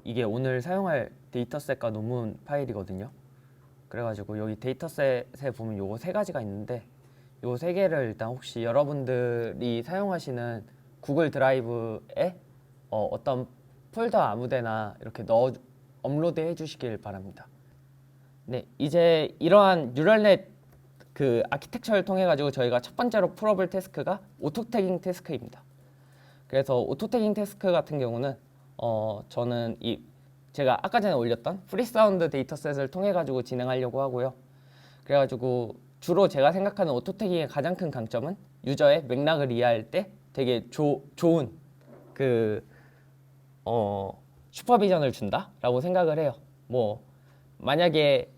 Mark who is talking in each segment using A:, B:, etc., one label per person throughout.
A: 이게 오늘 사용할 데이터셋과 논문 파일이거든요. 그래가지고 여기 데이터셋에 보면 요거 세 가지가 있는데 요 세 개를 일단 혹시 여러분들이 사용하시는 구글 드라이브에 어떤 폴더 아무데나 이렇게 업로드 해주시길 바랍니다. 네, 이제 이러한 뉴럴넷 그 아키텍처를 통해 가지고 저희가 첫 번째로 풀어볼 태스크가 오토 태깅 태스크입니다. 그래서 오토 태깅 태스크 같은 경우는 저는 제가 아까 전에 올렸던 프리사운드 데이터셋을 통해 가지고 진행하려고 하고요. 그래가지고 주로 제가 생각하는 오토 태깅의 가장 큰 강점은 유저의 맥락을 이해할 때 되게 좋은 그 슈퍼비전을 준다라고 생각을 해요. 뭐 만약에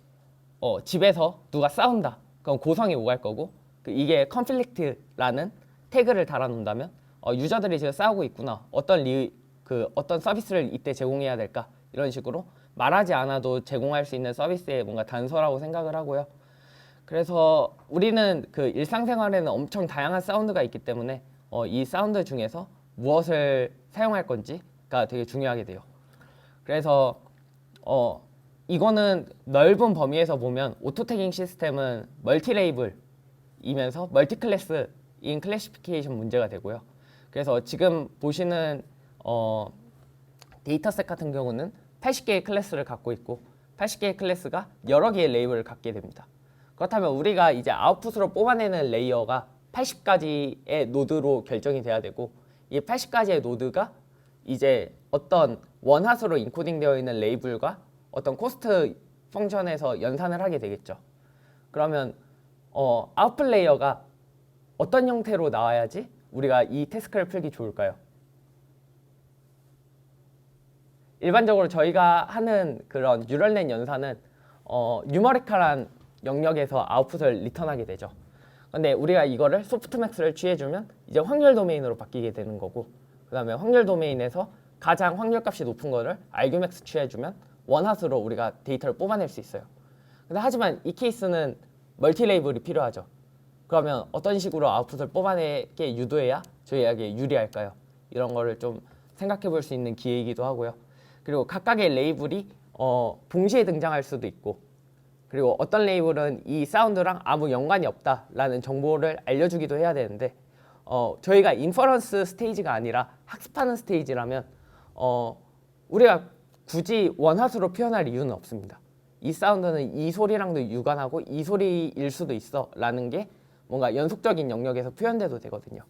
A: 집에서 누가 싸운다, 그럼 고성이 오갈 거고 이게 컨플릭트라는 태그를 달아놓는다면 유저들이 지금 싸우고 있구나, 어떤 서비스를 이때 제공해야 될까, 이런 식으로 말하지 않아도 제공할 수 있는 서비스의 뭔가 단서라고 생각을 하고요. 그래서 우리는 그 일상생활에는 엄청 다양한 사운드가 있기 때문에 이 사운드 중에서 무엇을 사용할 건지가 되게 중요하게 돼요. 그래서 이거는 넓은 범위에서 보면 오토 태깅 시스템은 멀티 레이블이면서 멀티 클래스인 클래시피케이션 문제가 되고요. 그래서 지금 보시는 데이터셋 같은 경우는 80개의 클래스를 갖고 있고 80개의 클래스가 여러 개의 레이블을 갖게 됩니다. 그렇다면 우리가 이제 아웃풋으로 뽑아내는 레이어가 80가지의 노드로 결정이 돼야 되고, 이 80가지의 노드가 이제 어떤 원핫으로 인코딩 되어 있는 레이블과 어떤 코스트 펑션에서 연산을 하게 되겠죠. 그러면 아웃풋 레이어가 어떤 형태로 나와야지 우리가 이 태스크를 풀기 좋을까요? 일반적으로 저희가 하는 그런 뉴럴넷 연산은 뉴머리컬한 영역에서 아웃풋을 리턴하게 되죠. 근데 우리가 이거를 소프트맥스를 취해주면 이제 확률 도메인으로 바뀌게 되는 거고, 그 다음에 확률 도메인에서 가장 확률값이 높은 거를 argmax 취해주면 원핫으로 우리가 데이터를 뽑아낼 수 있어요. 근데 하지만 이 케이스는 멀티 레이블이 필요하죠. 그러면 어떤 식으로 아웃풋을 뽑아내게 유도해야 저희에게 유리할까요? 이런 거를 좀 생각해 볼 수 있는 기회이기도 하고요. 그리고 각각의 레이블이 동시에 등장할 수도 있고, 그리고 어떤 레이블은 이 사운드랑 아무 연관이 없다라는 정보를 알려주기도 해야 되는데, 저희가 인퍼런스 스테이지가 아니라 학습하는 스테이지라면 우리가 굳이 원핫으로 표현할 이유는 없습니다. 이 사운드는 이 소리랑도 유관하고 이 소리일 수도 있어 라는 게 뭔가 연속적인 영역에서 표현돼도 되거든요.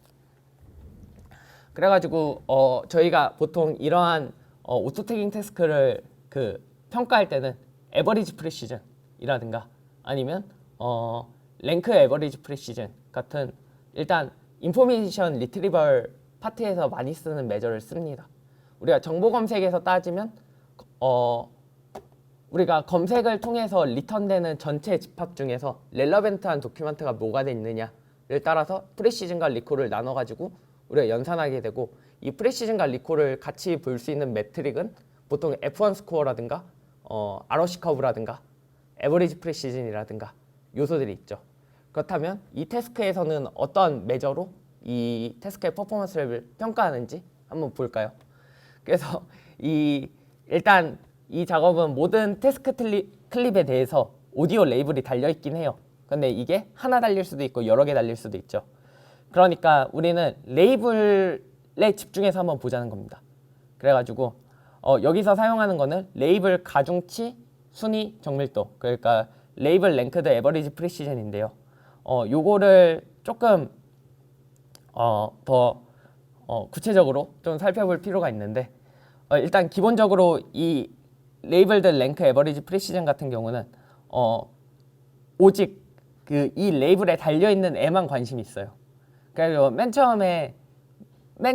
A: 그래가지고 저희가 보통 이러한 오토 태깅 태스크를 평가할 때는 에버리지 프리시즌 이라든가 아니면 랭크 에버리지 프리시즌 같은, 일단 인포메이션 리트리벌 파트에서 많이 쓰는 메저를 씁니다. 우리가 정보 검색에서 따지면 우리가 검색을 통해서 리턴되는 전체 집합 중에서 렐러벤트한 도큐멘트가 뭐가 돼 있느냐를 따라서 프리시즌과 리콜을 나눠 가지고 우리가 연산하게 되고, 이 프리시즌과 리콜을 같이 볼 수 있는 매트릭은 보통 F1 스코어라든가 ROC 커브라든가 에버리지 프리시즌이라든가 요소들이 있죠. 그렇다면 이 태스크에서는 어떤 메저로 이 태스크의 퍼포먼스를 평가하는지 한번 볼까요? 그래서 일단 이 작업은 모든 태스크 클립에 대해서 오디오 레이블이 달려있긴 해요. 근데 이게 하나 달릴 수도 있고 여러 개 달릴 수도 있죠. 그러니까 우리는 레이블에 집중해서 한번 보자는 겁니다. 그래가지고 여기서 사용하는 거는 레이블 가중치 순위 정밀도, 그러니까 레이블 랭크드 에버리지 프리시즌인데요. 요거를 조금 더 구체적으로 좀 살펴볼 필요가 있는데, 일단 기본적으로 이 레이블드 랭크 에버리지 프리시즌 같은 경우는 오직 이 레이블에 달려있는 애만 관심이 있어요. 그래서 맨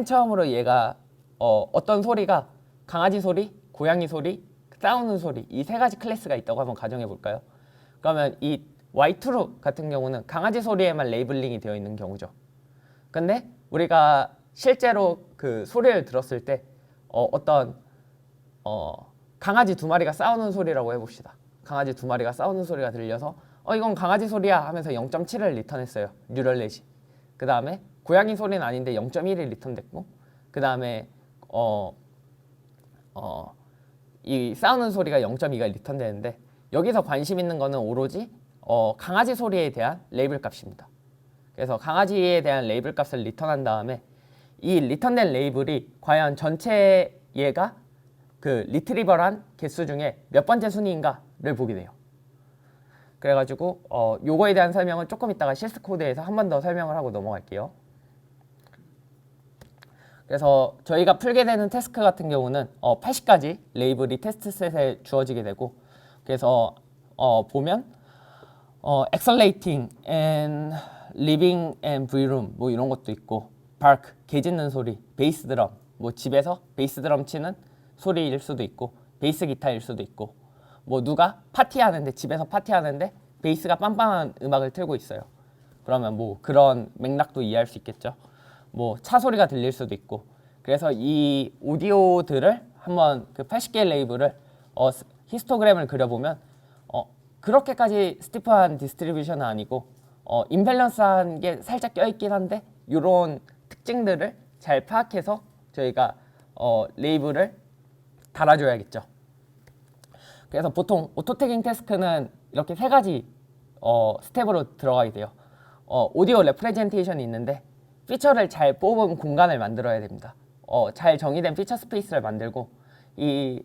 A: 처음으로 얘가 어떤 소리가 강아지 소리, 고양이 소리, 싸우는 소리, 이 세 가지 클래스가 있다고 한번 가정해 볼까요? 그러면 이 Y2 같은 경우는 강아지 소리에만 레이블링이 되어 있는 경우죠. 근데 우리가 실제로 그 소리를 들었을 때 어떤 강아지 두 마리가 싸우는 소리라고 해봅시다. 강아지 두 마리가 싸우는 소리가 들려서 이건 강아지 소리야 하면서 0.7을 리턴했어요. 뉴럴넷이. 그 다음에 고양이 소리는 아닌데 0.1이 리턴됐고, 그 다음에 이 싸우는 소리가 0.2가 리턴되는데, 여기서 관심 있는 거는 오로지 강아지 소리에 대한 레이블 값입니다. 그래서 강아지에 대한 레이블 값을 리턴한 다음에 이 리턴된 레이블이 과연 전체 얘가 그 리트리버란 개수 중에 몇 번째 순위인가를 보게 돼요. 그래가지고 요거에 대한 설명은 조금 이따가 CS 코드에서 한 번 더 설명을 하고 넘어갈게요. 그래서 저희가 풀게 되는 태스크 같은 경우는 80가지 레이블이 테스트셋에 주어지게 되고, 그래서 보면 accelerating and living and vroom 뭐 이런 것도 있고, bark 개 짖는 소리, 베이스 드럼 뭐 집에서 베이스 드럼 치는 소리일 수도 있고, 베이스 기타일 수도 있고, 뭐 누가 파티하는데 집에서 파티하는데 베이스가 빵빵한 음악을 틀고 있어요. 그러면 뭐 그런 맥락도 이해할 수 있겠죠. 뭐 차 소리가 들릴 수도 있고. 그래서 이 오디오들을 한번 그 80개의 레이블을 히스토그램을 그려보면 그렇게까지 스티프한 디스트리뷰션은 아니고 임밸런스한 게 살짝 껴있긴 한데, 이런 특징들을 잘 파악해서 저희가 레이블을 달아줘야겠죠. 그래서 보통 오토태깅 태스크는 이렇게 세 가지 스텝으로 들어가게 돼요. 오디오 레프레젠테이션이 있는데, 피처를 잘 뽑은 공간을 만들어야 됩니다. 잘 정의된 피처 스페이스를 만들고, 이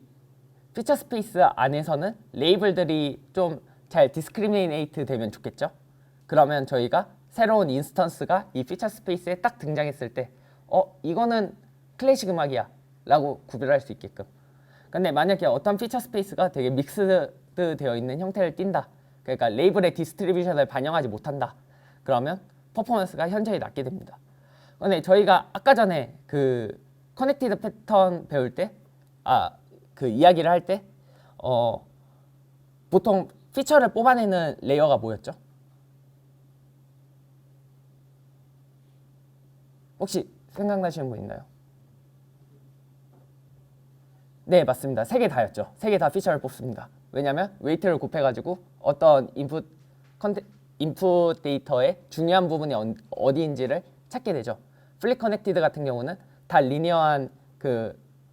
A: 피처 스페이스 안에서는 레이블들이 좀 잘 디스크리미네이트 되면 좋겠죠. 그러면 저희가 새로운 인스턴스가 이 피처 스페이스에 딱 등장했을 때 이거는 클래식 음악이야 라고 구별할 수 있게끔. 근데 만약에 어떤 피처 스페이스가 되게 믹스드 되어 있는 형태를 띈다, 그러니까 레이블의 디스트리뷰션을 반영하지 못한다, 그러면 퍼포먼스가 현저히 낮게 됩니다. 근데 저희가 아까 전에 그 커넥티드 패턴 배울 때 그 이야기를 할 때 보통 피처를 뽑아내는 레이어가 뭐였죠? 혹시 생각나시는 분 있나요? 네, 맞습니다. 세 개 다였죠. 세 개 다 피처를 뽑습니다. 왜냐면 웨이트를 곱해가지고 어떤 인풋 데이터의 중요한 부분이 어디인지를 찾게 되죠. 플립 커넥티드 같은 경우는 다 리니어한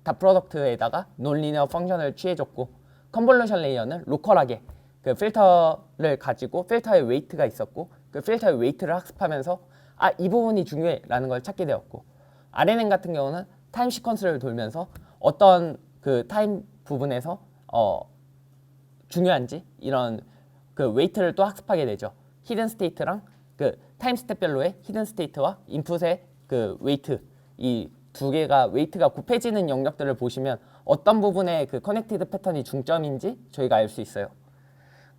A: 다 프로덕트에다가 논리니어 펑션을 취해줬고, 컨볼루션 레이어는 로컬하게 그 필터를 가지고 필터의 웨이트가 있었고, 그 필터의 웨이트를 학습하면서 이 부분이 중요해 라는 걸 찾게 되었고, RNN 같은 경우는 타임 시퀀스를 돌면서 어떤 그 타임 부분에서 중요한지 이런 그 웨이트를 또 학습하게 되죠. 히든 스테이트랑 그 타임 스텝별로의 히든 스테이트와 인풋의 그 웨이트, 이 두 개가 웨이트가 곱해지는 영역들을 보시면 어떤 부분에 그 커넥티드 패턴이 중점인지 저희가 알 수 있어요.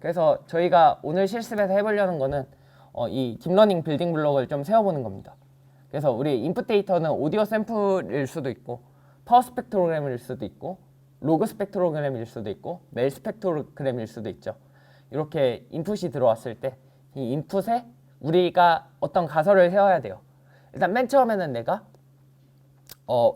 A: 그래서 저희가 오늘 실습에서 해보려는 거는 이 딥러닝 빌딩 블록을 좀 세워보는 겁니다. 그래서 우리 인풋 데이터는 오디오 샘플일 수도 있고, 파워 스펙트로그램일 수도 있고, 로그 스펙트로그램일 수도 있고, 멜 스펙트로그램일 수도 있죠. 이렇게 인풋이 들어왔을 때 이 인풋에 우리가 어떤 가설을 세워야 돼요. 일단 맨 처음에는 내가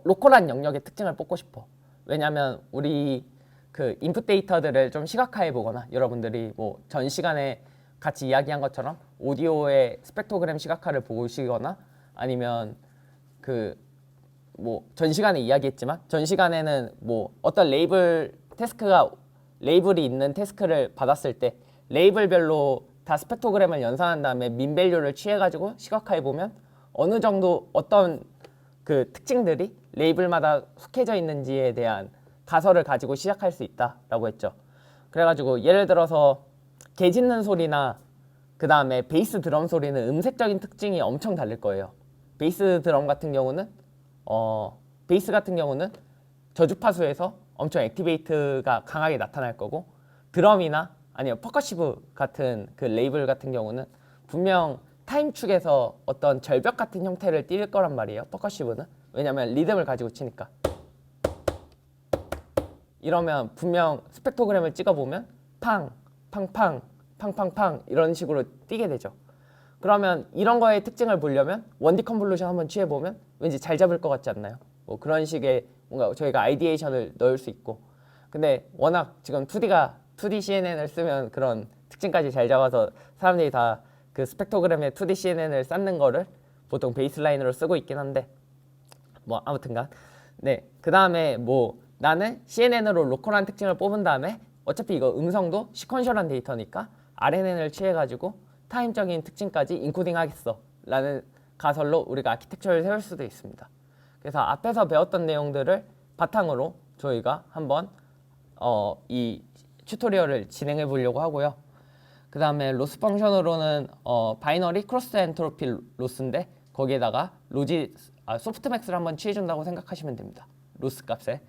A: 로컬한 영역의 특징을 뽑고 싶어. 왜냐면 우리 그 인풋 데이터들을 좀 시각화해 보거나, 여러분들이 뭐 전 시간에 같이 이야기한 것처럼 오디오의 스펙트로그램 시각화를 보시거나, 아니면 그 뭐 전 시간에 이야기했지만 전 시간에는 뭐 어떤 레이블이 있는 태스크를 받았을 때 레이블별로 다 스펙트로그램을 연산한 다음에 민 밸류를 취해 가지고 시각화해 보면 어느 정도 어떤 그 특징들이 레이블마다 속해져 있는지에 대한 가설을 가지고 시작할 수 있다라고 했죠. 그래가지고 예를 들어서 개 짖는 소리나 그 다음에 베이스 드럼 소리는 음색적인 특징이 엄청 다를 거예요. 베이스 같은 경우는 저주파수에서 엄청 액티베이트가 강하게 나타날 거고, 드럼이나 아니면 퍼커시브 같은 그 레이블 같은 경우는 분명 타임축에서 어떤 절벽 같은 형태를 띌 거란 말이에요. 퍼커시브는. 왜냐면 리듬을 가지고 치니까. 이러면 분명 스펙트로그램을 찍어보면 팡, 팡팡, 팡팡팡 이런 식으로 뛰게 되죠. 그러면 이런 거의 특징을 보려면 원디 컨볼루션 한번 취해보면 왠지 잘 잡을 것 같지 않나요? 뭐 그런 식의 뭔가 저희가 아이디에이션을 넣을 수 있고, 근데 워낙 지금 2D CNN을 쓰면 그런 특징까지 잘 잡아서 사람들이 다 그 스펙트로그램에 2D CNN을 쌓는 거를 보통 베이스라인으로 쓰고 있긴 한데 뭐 아무튼간 네, 그 다음에 뭐 나는 CNN으로 로컬한 특징을 뽑은 다음에 어차피 이거 음성도 시퀀셜한 데이터니까 RNN을 취해가지고 타임적인 특징까지 인코딩 하겠어 라는 가설로 우리가 아키텍처를 세울 수도 있습니다. 그래서 앞에서 배웠던 내용들을 바탕으로 저희가 한번 이 튜토리얼을 진행해 보려고 하고요. 그 다음에 로스 펑션으로는 바이너리 크로스 엔트로피 로스인데 거기에다가 소프트맥스를 한번 취해준다고 생각하시면 됩니다. 로스 값에.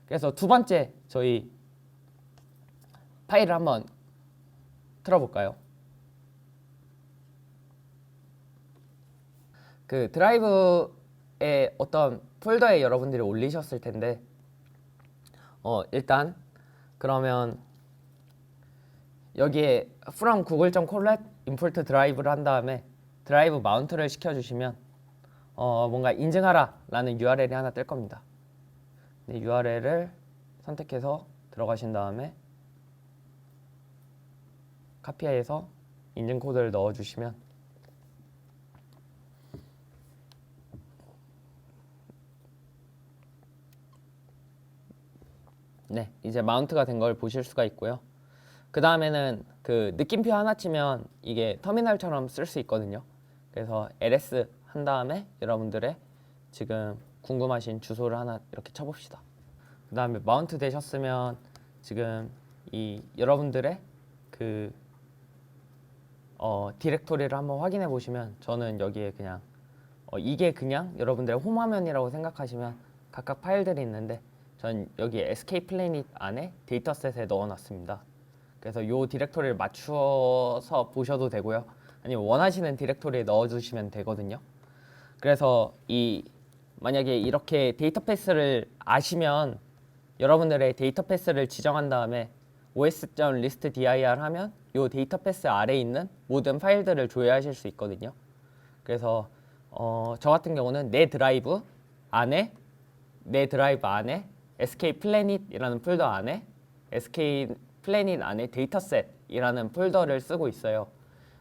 A: 그래서 두 번째 저희 파일을 한번 틀어볼까요? 그 드라이브에 어떤 폴더에 여러분들이 올리셨을 텐데 일단 그러면 여기에 from google.collet import drive를 한 다음에 드라이브 마운트를 시켜주시면 뭔가 인증하라 라는 URL이 하나 뜰 겁니다. 네, URL을 선택해서 들어가신 다음에 카피해서 인증 코드를 넣어주시면 네, 이제 마운트가 된 걸 보실 수가 있고요. 그 다음에는 그 느낌표 하나 치면 이게 터미널처럼 쓸 수 있거든요. 그래서 ls 한 다음에 여러분들의 지금 궁금하신 주소를 하나 이렇게 쳐봅시다. 그 다음에 마운트 되셨으면 지금 이 여러분들의 그 디렉토리를 한번 확인해 보시면 저는 여기에 그냥 이게 그냥 여러분들의 홈 화면이라고 생각하시면 각각 파일들이 있는데 전 여기 SK 플래닛 안에 데이터셋에 넣어놨습니다. 그래서 이 디렉토리를 맞추어서 보셔도 되고요. 아니면 원하시는 디렉토리에 넣어주시면 되거든요. 그래서 만약에 이렇게 데이터 패스를 아시면 여러분들의 데이터 패스를 지정한 다음에 os.listdir 하면 이 데이터 패스 아래에 있는 모든 파일들을 조회하실 수 있거든요. 그래서 저 같은 경우는 내 드라이브 안에 SK 플래닛이라는 폴더 안에 SK 플래닛 안에 데이터셋이라는 폴더를 쓰고 있어요.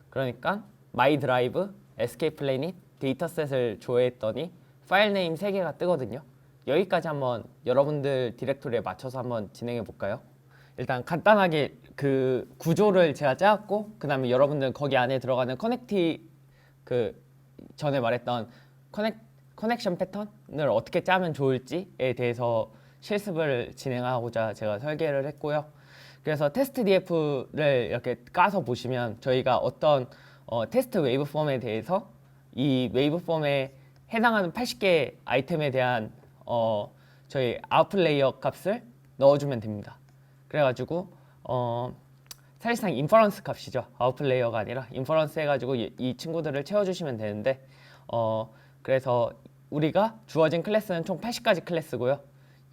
A: 그러니까 my drive SK 플래닛 데이터셋을 조회했더니 파일 네임 3개가 뜨거든요. 여기까지 한번 여러분들 디렉토리에 맞춰서 한번 진행해 볼까요? 일단 간단하게 그 구조를 제가 짜왔고 그 다음에 여러분들 거기 안에 들어가는 그 전에 말했던 커넥션 패턴을 어떻게 짜면 좋을지에 대해서 실습을 진행하고자 제가 설계를 했고요. 그래서 테스트 DF를 이렇게 까서 보시면 저희가 어떤 테스트 웨이브폼에 대해서 이 웨이브폼에 해당하는 80개 아이템에 대한 저희 아웃풋 레이어 값을 넣어주면 됩니다. 그래가지고 사실상 인퍼런스 값이죠. 아웃풋 레이어가 아니라 인퍼런스 해가지고 이 친구들을 채워주시면 되는데 그래서 우리가 주어진 클래스는 총 80가지 클래스고요.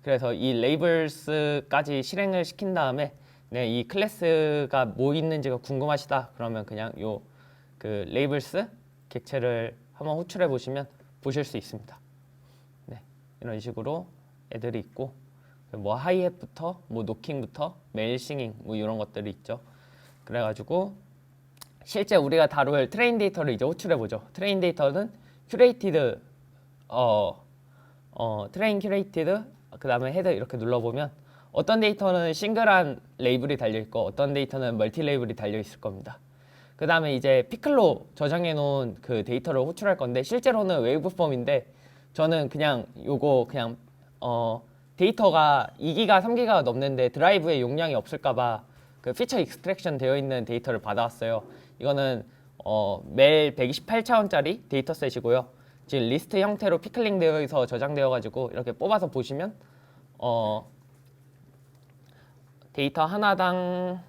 A: 그래서 이 레이블스까지 실행을 시킨 다음에 네, 이 클래스가 뭐 있는지가 궁금하시다 그러면 그냥 그 레이블스 객체를 한번 호출해 보시면 보실 수 있습니다. 네, 이런 식으로 애들이 있고 뭐 하이햇부터 뭐 노킹부터 메일 싱잉 뭐 이런 것들이 있죠. 그래가지고 실제 우리가 다룰 트레인 데이터를 이제 호출해 보죠. 트레인 데이터는 큐레이티드 트레인 큐레이티드 그 다음에 헤드 이렇게 눌러보면 어떤 데이터는 싱글한 레이블이 달려있고 어떤 데이터는 멀티 레이블이 달려있을 겁니다. 그 다음에 이제 피클로 저장해 놓은 그 데이터를 호출할 건데 실제로는 웨이브폼인데 저는 그냥 데이터가 2기가 3기가 넘는데 드라이브에 용량이 없을까봐 그 피처 익스트랙션 되어 있는 데이터를 받아왔어요. 이거는 멜 128차원짜리 데이터셋이고요. 지금 리스트 형태로 피클링 되어 있어 저장되어 가지고 이렇게 뽑아서 보시면 데이터 하나당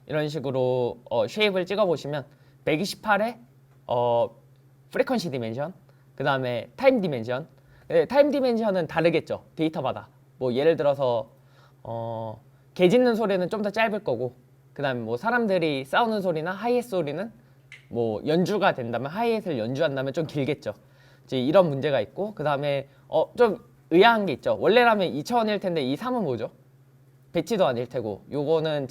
A: 이런 식으로 쉐입을 찍어 보시면 128의 프리퀀시 디멘션 그 다음에 타임 디멘션 타임 디멘션은 다르겠죠 데이터마다. 뭐 예를 들어서 개 짖는 소리는 좀 더 짧을 거고 그 다음에 뭐 사람들이 싸우는 소리나 하이햇 소리는 뭐 연주가 된다면 하이햇을 연주한다면 좀 길겠죠. 이제 이런 문제가 있고 그 다음에 좀 의아한 게 있죠. 원래라면 2차원일 텐데 이 3은 뭐죠? 배치도 아닐 테고 요거는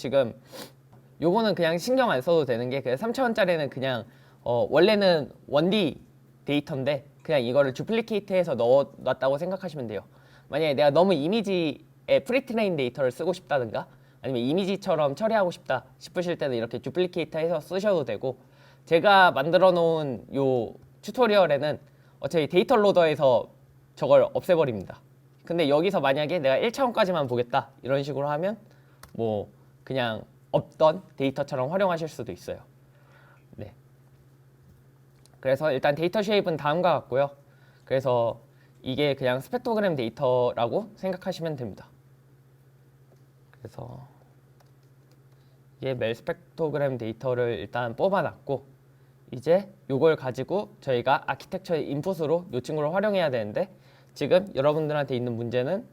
A: 그냥 신경 안 써도 되는 게 3차원짜리는 그냥 원래는 1D 데이터인데 그냥 이거를 duplicate해서 넣어놨다고 생각하시면 돼요. 만약에 내가 너무 이미지에 프리트레인 데이터를 쓰고 싶다든가 아니면 이미지처럼 처리하고 싶다 싶으실 때는 이렇게 duplicate해서 쓰셔도 되고, 제가 만들어 놓은 요 튜토리얼에는 어차피 데이터 로더에서 저걸 없애버립니다. 근데 여기서 만약에 내가 1차원까지만 보겠다 이런 식으로 하면 뭐 그냥 없던 데이터처럼 활용하실 수도 있어요. 네. 그래서 일단 데이터 쉐입은 다음과 같고요. 그래서 이게 그냥 스펙트로그램 데이터라고 생각하시면 됩니다. 그래서 이게 멜 스펙트로그램 데이터를 일단 뽑아놨고, 이제 이걸 가지고 저희가 아키텍처의 인풋으로 이 친구를 활용해야 되는데, 지금 여러분들한테 있는 문제는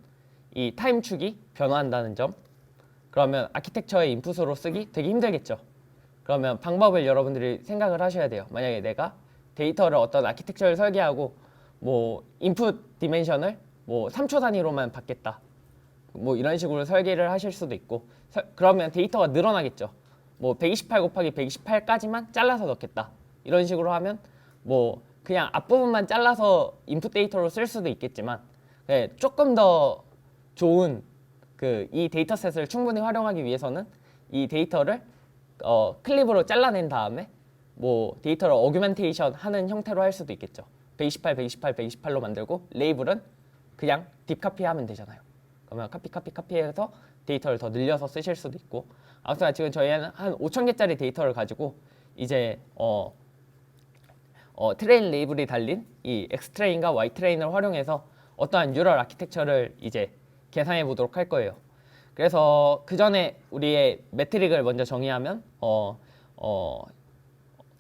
A: 이 타임 축이 변화한다는 점. 그러면 아키텍처의 인풋으로 쓰기 되게 힘들겠죠. 그러면 방법을 여러분들이 생각을 하셔야 돼요. 만약에 내가 데이터를 어떤 아키텍처를 설계하고 뭐 인풋 디멘션을 뭐 3초 단위로만 받겠다, 뭐 이런 식으로 설계를 하실 수도 있고, 그러면 데이터가 늘어나겠죠. 뭐 128 곱하기 128까지만 잘라서 넣겠다 이런 식으로 하면 뭐 그냥 앞부분만 잘라서 인풋 데이터로 쓸 수도 있겠지만, 네, 조금 더 좋은 이 데이터셋을 충분히 활용하기 위해서는 이 데이터를 클립으로 잘라낸 다음에 뭐 데이터를 어규멘테이션 하는 형태로 할 수도 있겠죠. 128, 128, 128로 만들고 레이블은 그냥 딥카피 하면 되잖아요. 그러면 카피해서 데이터를 더 늘려서 쓰실 수도 있고, 아무튼 지금 저희는 한 5,000개짜리 데이터를 가지고 이제 트레인 레이블이 달린 이 X트레인과 Y트레인을 활용해서 어떠한 뉴럴 아키텍처를 이제 계산해 보도록 할 거예요. 그래서 그 전에 우리의 매트릭을 먼저 정의하면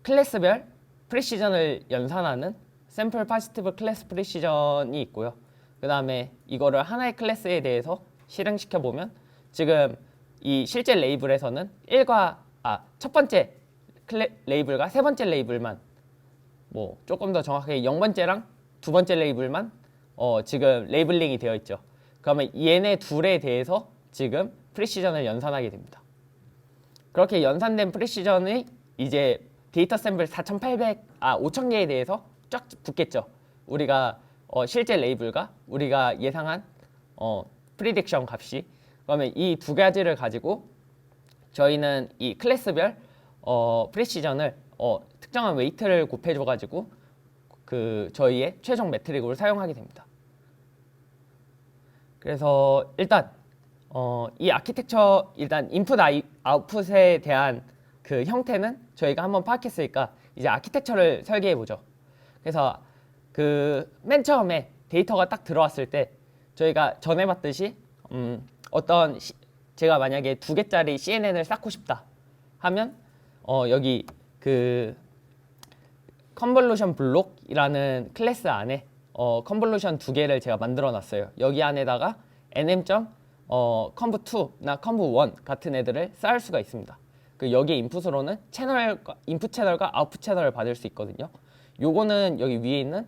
A: 클래스별 프리시전을 연산하는 샘플 파지티브 클래스 프리시전이 있고요. 그 다음에 이거를 하나의 클래스에 대해서 실행시켜 보면 지금 이 실제 레이블에서는 첫 번째 레이블과 세 번째 레이블만, 뭐 조금 더 정확하게 0번째랑 두 번째 레이블만 지금 레이블링이 되어 있죠. 그러면 얘네 둘에 대해서 지금 프리시전을 연산하게 됩니다. 그렇게 연산된 프리시전이 이제 데이터 샘플 5,000개에 대해서 쫙 붙겠죠. 우리가 실제 레이블과 우리가 예상한 프리딕션 값이. 그러면 이 두 가지를 가지고 저희는 이 클래스별 프리시전을 특정한 웨이트를 곱해줘가지고 저희의 최종 매트릭으로 사용하게 됩니다. 그래서 일단 이 아키텍처 일단 인풋 아웃풋에 대한 그 형태는 저희가 한번 파악했으니까 이제 아키텍처를 설계해 보죠. 그래서 맨 처음에 데이터가 딱 들어왔을 때 저희가 전에 봤듯이 제가 만약에 2개짜리 CNN을 쌓고 싶다 하면 여기 컨볼루션 블록이라는 클래스 안에 컨볼루션 2개를 제가 만들어 놨어요. 여기 안에다가 nm.conv2나 conv1 같은 애들을 쌓을 수가 있습니다. 여기 인풋으로는 인풋 채널과 아웃풋 채널을 받을 수 있거든요. 요거는 여기 위에 있는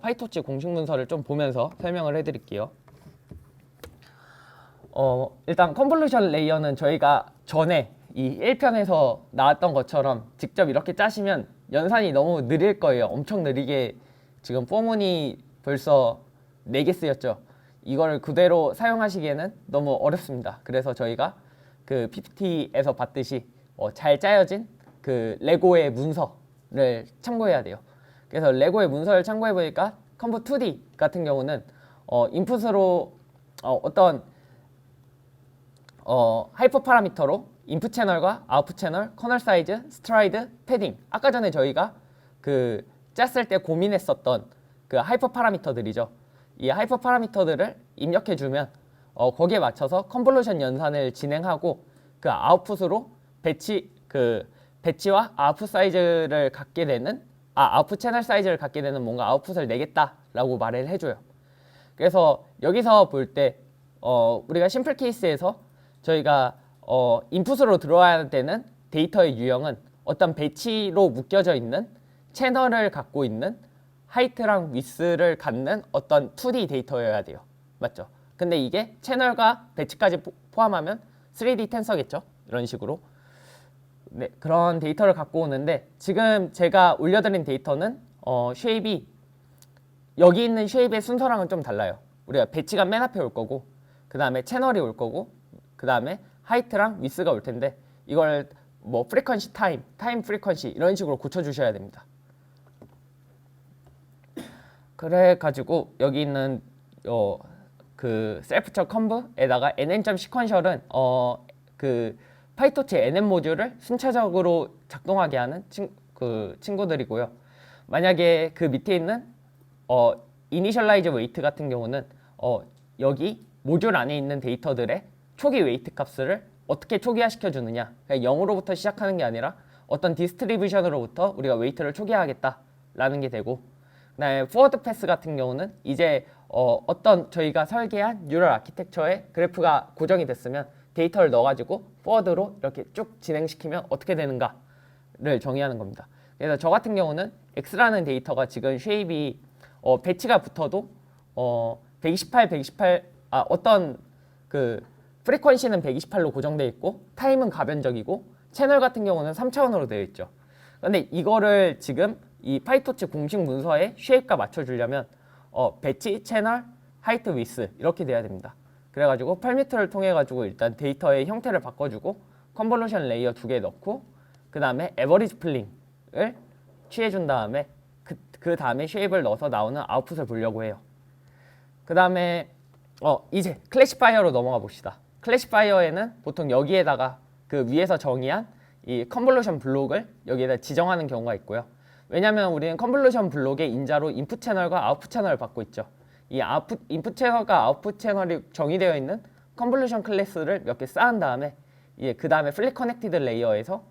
A: 파이토치 공식 문서를 좀 보면서 설명을 해드릴게요. 일단 컨볼루션 레이어는 저희가 전에 이 1편에서 나왔던 것처럼 직접 이렇게 짜시면 연산이 너무 느릴 거예요. 엄청 느리게. 지금 포문이 벌써 4개 쓰였죠. 이걸 그대로 사용하시기에는 너무 어렵습니다. 그래서 저희가 PPT에서 봤듯이 잘 짜여진 레고의 문서를 참고해야 돼요. 그래서 레고의 문서를 참고해 보니까 conv2D 같은 경우는 인풋으로 어떤 하이퍼 파라미터로 인풋 채널과 아웃풋 채널, 커널 사이즈, 스트라이드, 패딩, 아까 전에 저희가 짰을 때 고민했었던 하이퍼 파라미터들이죠. 이 하이퍼 파라미터들을 입력해 주면 거기에 맞춰서 컨볼루션 연산을 진행하고 아웃풋으로 배치와 아웃풋 사이즈를 갖게 되는 아웃풋 채널 사이즈를 갖게 되는 뭔가 아웃풋을 내겠다라고 말을 해줘요. 그래서 여기서 볼 때 우리가 심플 케이스에서 저희가 인풋으로 들어와야 되는 데이터의 유형은 어떤 배치로 묶여져 있는 채널을 갖고 있는 하이트랑 위스를 갖는 어떤 2D 데이터여야 돼요. 맞죠? 근데 이게 채널과 배치까지 포함하면 3D 텐서겠죠? 이런 식으로. 네, 그런 데이터를 갖고 오는데 지금 제가 올려드린 데이터는 쉐입이 여기 있는 쉐입의 순서랑은 좀 달라요. 우리가 배치가 맨 앞에 올 거고 그 다음에 채널이 올 거고 그 다음에 하이트랑 위스가 올 텐데 이걸 뭐 프리퀀시 타임 프리퀀시 이런 식으로 고쳐주셔야 됩니다. 그래가지고 여기 있는 그 셀프처 컨브에다가 nn.시퀀셜은 그 파이토치 nn 모듈을 순차적으로 작동하게 하는 친구들이고요. 만약에 그 밑에 있는 이니셜라이즈 웨이트 같은 경우는 여기 모듈 안에 있는 데이터들의 초기 웨이트 값을 어떻게 초기화 시켜주느냐, 그러니까 0으로부터 시작하는 게 아니라 어떤 디스트리뷰션으로부터 우리가 웨이트를 초기화하겠다라는 게 되고, 그다음에 포워드 패스 같은 경우는 이제 어떤 저희가 설계한 뉴럴 아키텍처의 그래프가 고정이 됐으면 데이터를 넣어가지고 포워드로 이렇게 쭉 진행시키면 어떻게 되는가를 정의하는 겁니다. 그래서 저 같은 경우는 X라는 데이터가 지금 쉐입이 배치가 붙어도 128 어떤 그 프리퀀시는 128로 고정되어 있고 타임은 가변적이고 채널 같은 경우는 3차원으로 되어 있죠. 근데 이거를 지금 이 파이토치 공식 문서에 쉐입과 맞춰주려면 배치, 채널, 하이트, 위스 이렇게 돼야 됩니다. 그래가지고 펄미트를 통해 가지고 일단 데이터의 형태를 바꿔주고 컨볼루션 레이어 2개 넣고 그 다음에 에버리지 플링을 취해준 다음에 그 다음에 쉐입을 넣어서 나오는 아웃풋을 보려고 해요. 그 다음에 이제 클래시파이어로 넘어가 봅시다. 클래시파이어에는 보통 여기에다가 그 위에서 정의한 이 컨볼루션 블록을 여기에다 지정하는 경우가 있고요. 왜냐하면 우리는 컨볼루션 블록의 인자로 인풋 채널과 아웃풋 채널을 받고 있죠. 이 인풋 채널과 아웃풋 채널이 정의되어 있는 컨볼루션 클래스를 몇 개 쌓은 다음에 그 다음에 플립 커넥티드 레이어에서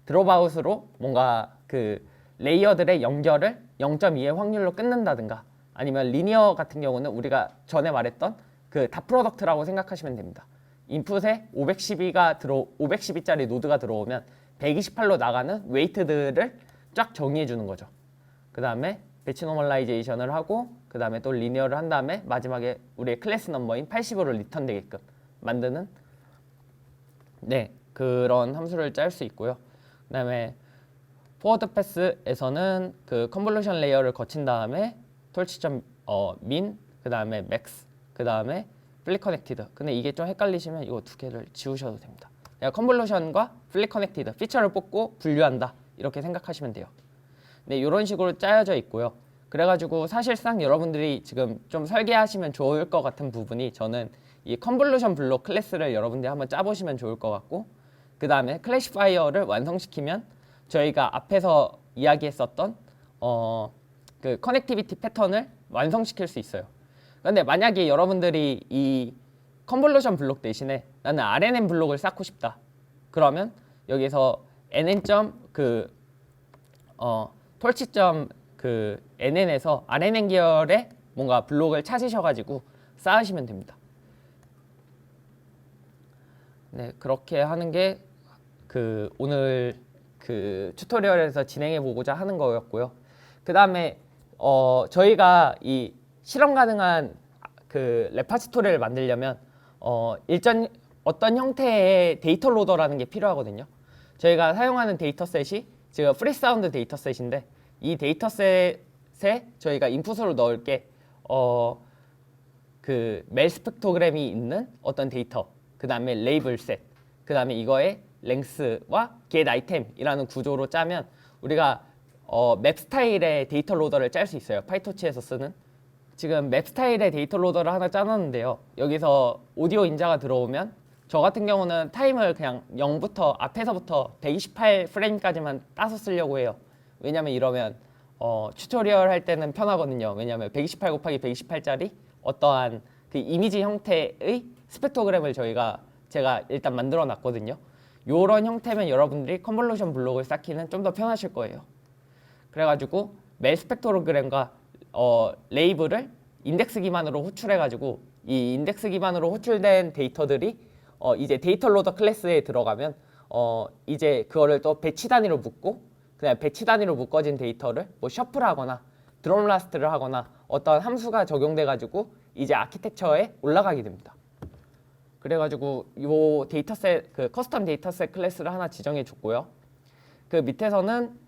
A: 드롭아웃으로 뭔가 그 레이어들의 연결을 0.2의 확률로 끊는다든가 아니면 리니어 같은 경우는 우리가 전에 말했던 그 닷 프로덕트라고 생각하시면 됩니다. 인풋에 512짜리 노드가 들어오면 128로 나가는 웨이트들을 쫙 정의해 주는 거죠. 그 다음에 배치 노멀라이제이션을 하고 그 다음에 또 리니어를 한 다음에 마지막에 우리의 클래스 넘버인 80으로 리턴 되게끔 만드는 그런 함수를 짤 수 있고요. 그 다음에 포워드 패스에서는 그 컨볼루션 레이어를 거친 다음에 톨치점 민, 그 다음에 맥스, 그 다음에 플립 커넥티드. 근데 이게 좀 헷갈리시면 이거 두 개를 지우셔도 됩니다. 컨볼루션과 플립 커넥티드 피처를 뽑고 분류한다 이렇게 생각하시면 돼요. 네, 이런 식으로 짜여져 있고요. 그래가지고 사실상 여러분들이 지금 좀 설계하시면 좋을 것 같은 부분이 저는 이 컨볼루션 블록 클래스를 여러분들이 한번 짜보시면 좋을 것 같고 그 다음에 클래시파이어를 완성시키면 저희가 앞에서 이야기했었던 그 커넥티비티 패턴을 완성시킬 수 있어요. 근데 만약에 여러분들이 이 컨볼루션 블록 대신에 나는 RNN 블록을 쌓고 싶다. 그러면 여기서 nn. 톨치점 nn에서 RNN 계열의 뭔가 블록을 찾으셔가지고 쌓으시면 됩니다. 네, 그렇게 하는 게 오늘 튜토리얼에서 진행해 보고자 하는 거였고요. 그 다음에 저희가 이 실험 가능한 레파지토리를 만들려면 어떤 형태의 데이터 로더라는 게 필요하거든요. 저희가 사용하는 데이터셋이 지금 프리사운드 데이터셋인데 이 데이터셋에 저희가 인풋으로 넣을 게 멜 스펙트로그램이 있는 어떤 데이터, 그 다음에 레이블 셋, 그 다음에 이거의 랭스와 get item이라는 구조로 짜면 우리가 맵 스타일의 데이터 로더를 짤 수 있어요. 파이토치에서 쓰는. 지금 맵 스타일의 데이터 로더를 하나 짜놨는데요. 여기서 오디오 인자가 들어오면 저 같은 경우는 타임을 그냥 0부터 앞에서부터 128 프레임까지만 따서 쓰려고 해요. 왜냐면 이러면 튜토리얼 할 때는 편하거든요. 왜냐면 128 곱하기 128짜리 어떠한 그 이미지 형태의 스펙트로그램을 제가 일단 만들어 놨거든요. 요런 형태면 여러분들이 컨볼루션 블록을 쌓기는 좀 더 편하실 거예요. 그래가지고 멜 스펙트로그램과 레이블을 인덱스 기반으로 호출해가지고 이 인덱스 기반으로 호출된 데이터들이 이제 데이터 로더 클래스에 들어가면 이제 그거를 또 배치 단위로 묶고 그냥 배치 단위로 묶어진 데이터를 뭐 셔플하거나 드롭 라스트를 하거나 어떤 함수가 적용돼가지고 이제 아키텍처에 올라가게 됩니다. 그래가지고 요 데이터셋 그 커스텀 데이터셋 클래스를 하나 지정해 줬고요. 그 밑에서는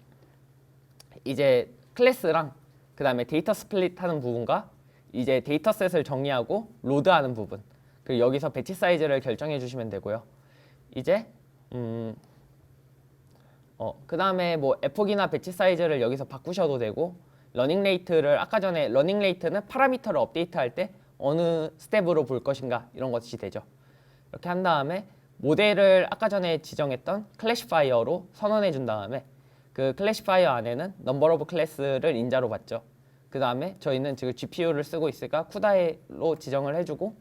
A: 이제 클래스랑 그 다음에 데이터 스플릿 하는 부분과 이제 데이터셋을 정의하고 로드하는 부분, 그리고 여기서 배치 사이즈를 결정해 주시면 되고요. 이제 그 다음에 뭐 에폭이나 배치 사이즈를 여기서 바꾸셔도 되고, 러닝 레이트를 아까 전에 러닝 레이트는 파라미터를 업데이트할 때 어느 스텝으로 볼 것인가 이런 것이 되죠. 이렇게 한 다음에 모델을 아까 전에 지정했던 클래시파이어로 선언해 준 다음에 그 클래시파이어 안에는 넘버 오브 클래스를 인자로 받죠. 그 다음에 저희는 지금 GPU를 쓰고 있으니까 쿠다이로 지정을 해주고,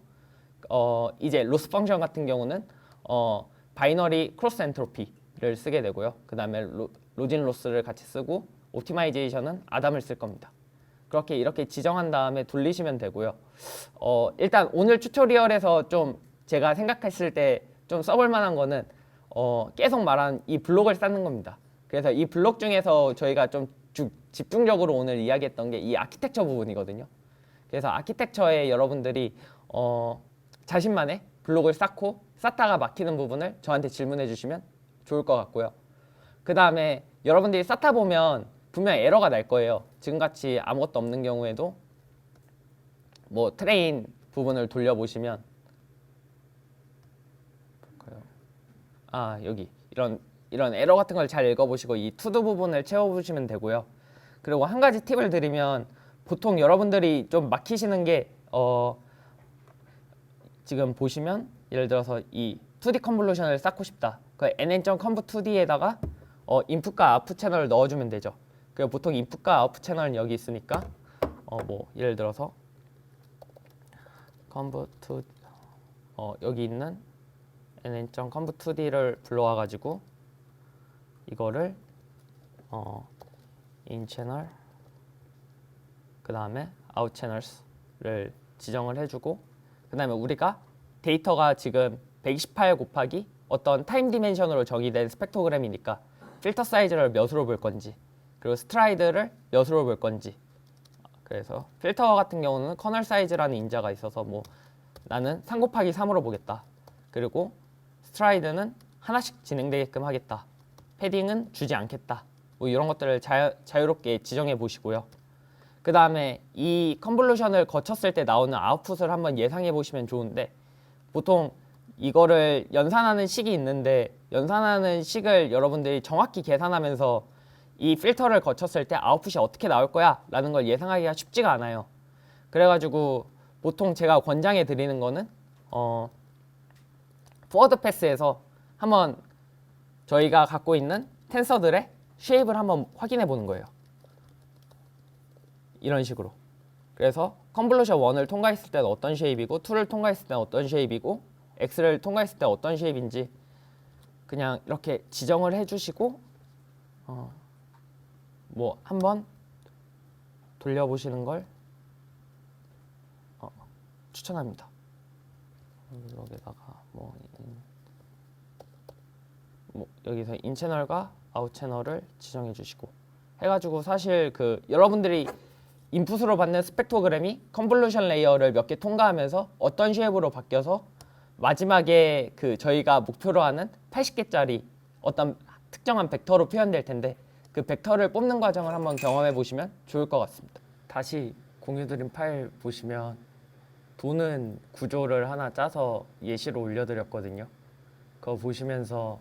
A: 이제 로스 펑션 같은 경우는 바이너리 크로스 엔트로피를 쓰게 되고요. 그 다음에 로진 로스를 같이 쓰고, 옵티마이제이션은 아담을 쓸 겁니다. 그렇게 이렇게 지정한 다음에 돌리시면 되고요. 일단 오늘 튜토리얼에서 좀 제가 생각했을 때 좀 써볼 만한 거는 계속 말한 이 블록을 쌓는 겁니다. 그래서 이 블록 중에서 저희가 좀 집중적으로 오늘 이야기했던 게 이 아키텍처 부분이거든요. 그래서 아키텍처에 여러분들이 자신만의 블록을 쌓고 쌓다가 막히는 부분을 저한테 질문해 주시면 좋을 것 같고요. 그 다음에 여러분들이 쌓다 보면 분명 에러가 날 거예요. 지금같이 아무것도 없는 경우에도 뭐 트레인 부분을 돌려보시면, 여기 이런 에러 같은 걸 잘 읽어보시고 이 투두 부분을 채워보시면 되고요. 그리고 한 가지 팁을 드리면, 보통 여러분들이 좀 막히시는 게 지금 보시면 예를 들어서 이 2D 컨볼루션을 쌓고 싶다. 그 nn.conv2d에다가 인풋과 아웃풋 채널을 넣어주면 되죠. 그리고 보통 인풋과 아웃풋 채널은 여기 있으니까 뭐 예를 들어서 conv2 여기 있는 nn.conv2d를 불러와가지고 이거를 in channel 그 다음에 out channels를 지정을 해주고, 그 다음에 우리가 데이터가 지금 128 곱하기 어떤 타임 디멘션으로 정의된 스펙트로그램이니까 필터 사이즈를 몇으로 볼 건지, 그리고 스트라이드를 몇으로 볼 건지. 그래서 필터 같은 경우는 커널 사이즈라는 인자가 있어서 뭐 나는 3 곱하기 3으로 보겠다. 그리고 스트라이드는 하나씩 진행되게끔 하겠다. 패딩은 주지 않겠다. 뭐 이런 것들을 자유롭게 지정해 보시고요. 그 다음에 이 컨볼루션을 거쳤을 때 나오는 아웃풋을 한번 예상해 보시면 좋은데, 보통 이거를 연산하는 식이 있는데 연산하는 식을 여러분들이 정확히 계산하면서 이 필터를 거쳤을 때 아웃풋이 어떻게 나올 거야 라는 걸 예상하기가 쉽지가 않아요. 그래가지고 보통 제가 권장해 드리는 거는 포워드 패스에서 한번 저희가 갖고 있는 텐서들의 쉐입을 한번 확인해 보는 거예요. 이런 식으로. 그래서 컨볼루션 1을 통과했을 때는 어떤 쉐입이고 2를 통과했을 때는 어떤 쉐입이고 X를 통과했을 때 어떤 쉐입인지 그냥 이렇게 지정을 해주시고 뭐 한번 돌려보시는 걸 추천합니다. 여기다가 뭐 여기서 인 채널과 아웃 채널을 지정해 주시고 해가지고, 사실 그 여러분들이 인풋으로 받는 스펙트로그램이 컨볼루션 레이어를 몇 개 통과하면서 어떤 쉐입으로 바뀌어서 마지막에 그 저희가 목표로 하는 80개짜리 어떤 특정한 벡터로 표현될 텐데, 그 벡터를 뽑는 과정을 한번 경험해 보시면 좋을 것 같습니다. 다시 공유드린 파일 보시면 도는 구조를 하나 짜서 예시로 올려드렸거든요. 그거 보시면서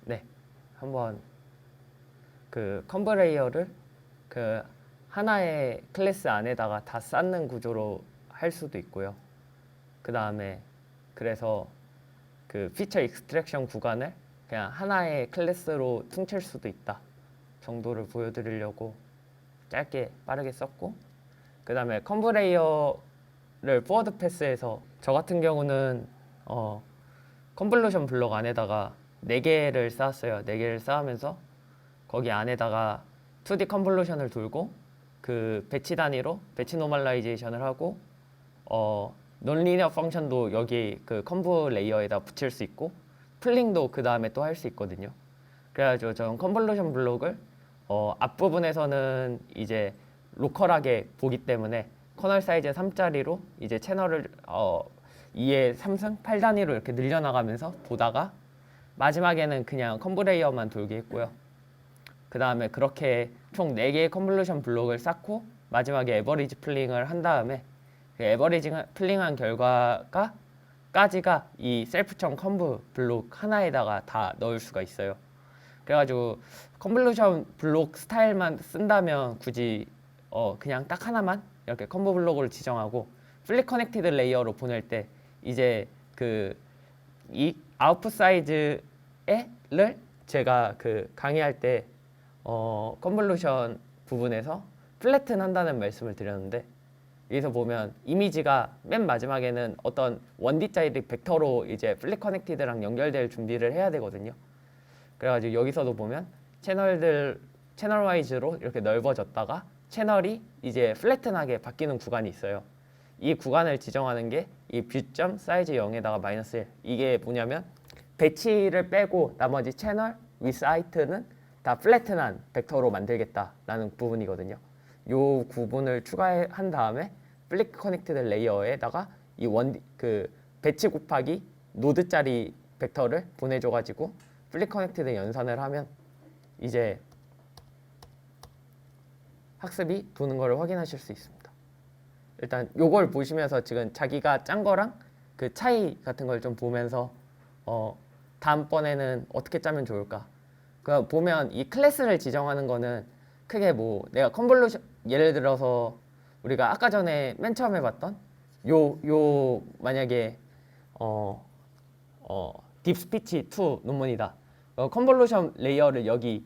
A: 네, 한번 그 컨브 레이어를 그 하나의 클래스 안에다가 다 쌓는 구조로 할 수도 있고요. 그 다음에 그래서 그 피처 익스트랙션 구간을 그냥 하나의 클래스로 퉁칠 수도 있다 정도를 보여드리려고 짧게 빠르게 썼고, 그 다음에 컨브 레이어를 포워드 패스해서 저 같은 경우는 컨볼루션 블록 안에다가 4개를 쌓았어요. 4개를 쌓으면서 거기 안에다가 2D 컨볼루션을 돌고 그 배치 단위로 배치 노멀라이제이션을 하고 논리니어 펑션도 여기 그 컨브 레이어에다 붙일 수 있고 플링도 그 다음에 또 할 수 있거든요. 그래가지고 저는 컨볼루션 블록을 앞부분에서는 이제 로컬하게 보기 때문에 커널 사이즈 3짜리로 이제 채널을 2의 3승 8단위로 이렇게 늘려나가면서 보다가 마지막에는 그냥 컨브레이어만 돌게 했고요. 그 다음에 그렇게 총 4개의 컨볼루션 블록을 쌓고 마지막에 에버리지 플링을 한 다음에 그 에버리지 플링한 결과가 까지가 이 셀프청 컨브 블록 하나에다가 다 넣을 수가 있어요. 그래가지고 컨볼루션 블록 스타일만 쓴다면 굳이 그냥 딱 하나만 이렇게 컨브 블록을 지정하고 플립 커넥티드 레이어로 보낼 때 이제 그 이 아웃풋 사이즈를 제가 그 강의할 때 컨볼루션 부분에서 플래튼 한다는 말씀을 드렸는데, 여기서 보면 이미지가 맨 마지막에는 어떤 1D짜리 벡터로 이제 플립 커넥티드랑 연결될 준비를 해야 되거든요. 그래가지고 여기서도 보면 채널 와이즈로 이렇게 넓어졌다가 채널이 이제 플래튼하게 바뀌는 구간이 있어요. 이 구간을 지정하는 게 이 뷰점 사이즈 0에다가 마이너스 1, 이게 뭐냐면 배치를 빼고 나머지 채널 위스 하이트는 다 플래튼한 벡터로 만들겠다라는 부분이거든요. 요 구분을 추가한 다음에 플립 커넥티드 레이어에다가 이 배치 곱하기 노드짜리 벡터를 보내줘가지고 플립 커넥티드 연산을 하면 이제 학습이 도는 걸 확인하실 수 있습니다. 일단 요걸 보시면서 지금 자기가 짠 거랑 그 차이 같은 걸 좀 보면서 다음번에는 어떻게 짜면 좋을까? 그 보면 이 클래스를 지정하는 거는 크게 뭐 내가 컨볼루션, 예를 들어서 우리가 아까 전에 맨 처음에 봤던 요 만약에 딥스피치 2 논문이다. 컨볼루션 레이어를 여기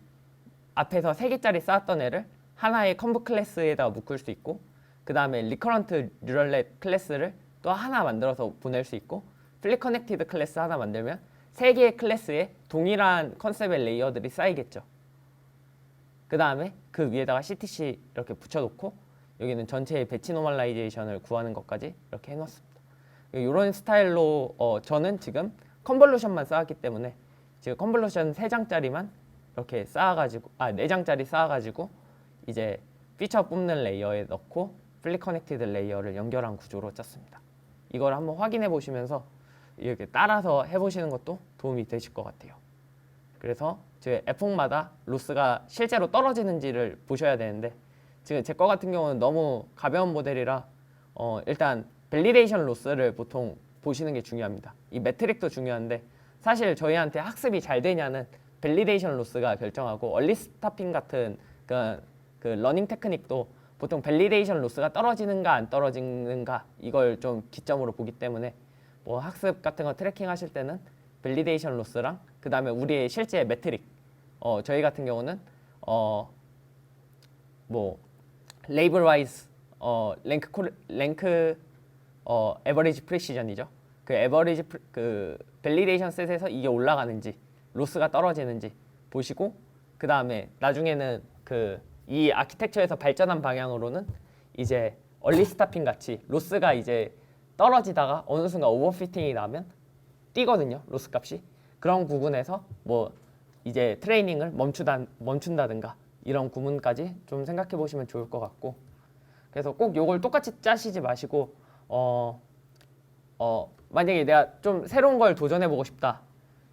A: 앞에서 3개짜리 쌓았던 애를 하나의 컨브 클래스에다 묶을 수 있고, 그 다음에 리커런트 뉴럴넷 클래스를 또 하나 만들어서 보낼 수 있고, 플립 커넥티드 클래스 하나 만들면 3개의 클래스에 동일한 컨셉의 레이어들이 쌓이겠죠. 그 다음에 그 위에다가 CTC 이렇게 붙여놓고 여기는 전체의 배치 노멀라이제이션을 구하는 것까지 이렇게 해놓습니다. 이런 스타일로 저는 지금 컨볼루션만 쌓았기 때문에 지금 컨볼루션 3장짜리만 이렇게 쌓아가지고 4장짜리 쌓아가지고 이제 피처 뽑는 레이어에 넣고 플립 커넥티드 레이어를 연결한 구조로 짰습니다. 이걸 한번 확인해 보시면서 이렇게 따라서 해보시는 것도 도움이 되실 것 같아요. 그래서 제 에폭마다 로스가 실제로 떨어지는지를 보셔야 되는데, 지금 제 거 같은 경우는 너무 가벼운 모델이라 일단 밸리데이션 로스를 보통 보시는 게 중요합니다. 이 매트릭도 중요한데 사실 저희한테 학습이 잘 되냐는 밸리데이션 로스가 결정하고, 얼리 스타핑 같은 그 러닝 테크닉도 보통 밸리데이션 로스가 떨어지는가 안 떨어지는가 이걸 좀 기점으로 보기 때문에 뭐 학습 같은 거 트래킹 하실 때는 밸리데이션 로스랑 그 다음에 우리의 실제 매트릭, 저희 같은 경우는 뭐 레이블 와이즈 랭크 에버리지 프리시전이죠. 그 에버리지 그 밸리데이션 셋에서 이게 올라가는지 로스가 떨어지는지 보시고, 그 다음에 나중에는 이 아키텍처에서 발전한 방향으로는 이제 얼리 스타핑 같이 로스가 이제 떨어지다가 어느 순간 오버피팅이 나면 뛰거든요, 로스 값이. 그런 부분에서 뭐 이제 트레이닝을 멈춘다든가 이런 구문까지 좀 생각해 보시면 좋을 것 같고, 그래서 꼭 요걸 똑같이 짜시지 마시고 만약에 내가 좀 새로운 걸 도전해 보고 싶다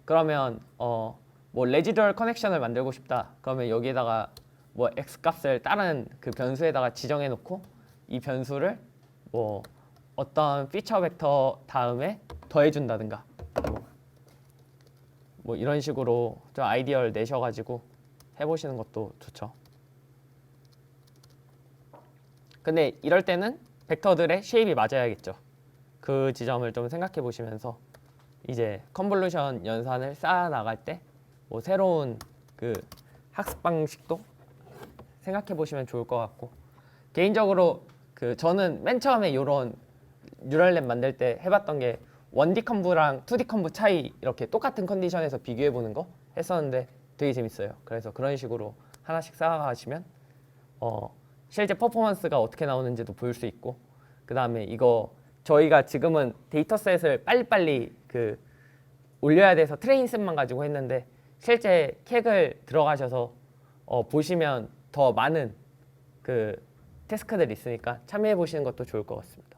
A: 그러면 뭐 레지듀얼 커넥션을 만들고 싶다 그러면 여기에다가 뭐 x 값을 다른 그 변수에다가 지정해 놓고 이 변수를 뭐 어떤 피처 벡터 다음에 더해 준다든가 뭐 이런 식으로 좀 아이디어를 내셔가지고 해보시는 것도 좋죠. 근데 이럴 때는 벡터들의 쉐입이 맞아야겠죠. 그 지점을 좀 생각해 보시면서 이제 컨볼루션 연산을 쌓아 나갈 때 뭐 새로운 그 학습 방식도 생각해 보시면 좋을 것 같고, 개인적으로 저는 맨 처음에 이런 뉴럴넷 만들 때 해봤던 게 1D 컴브랑 2D 컴브 차이 이렇게 똑같은 컨디션에서 비교해 보는 거 했었는데 되게 재밌어요. 그래서 그런 식으로 하나씩 쌓아가시면 실제 퍼포먼스가 어떻게 나오는지도 볼 수 있고, 그 다음에 이거 저희가 지금은 데이터셋을 빨리빨리 올려야 돼서 트레인셋만 가지고 했는데 실제 캑을 들어가셔서 보시면 더 많은 태스크들이 있으니까 참여해 보시는 것도 좋을 것 같습니다.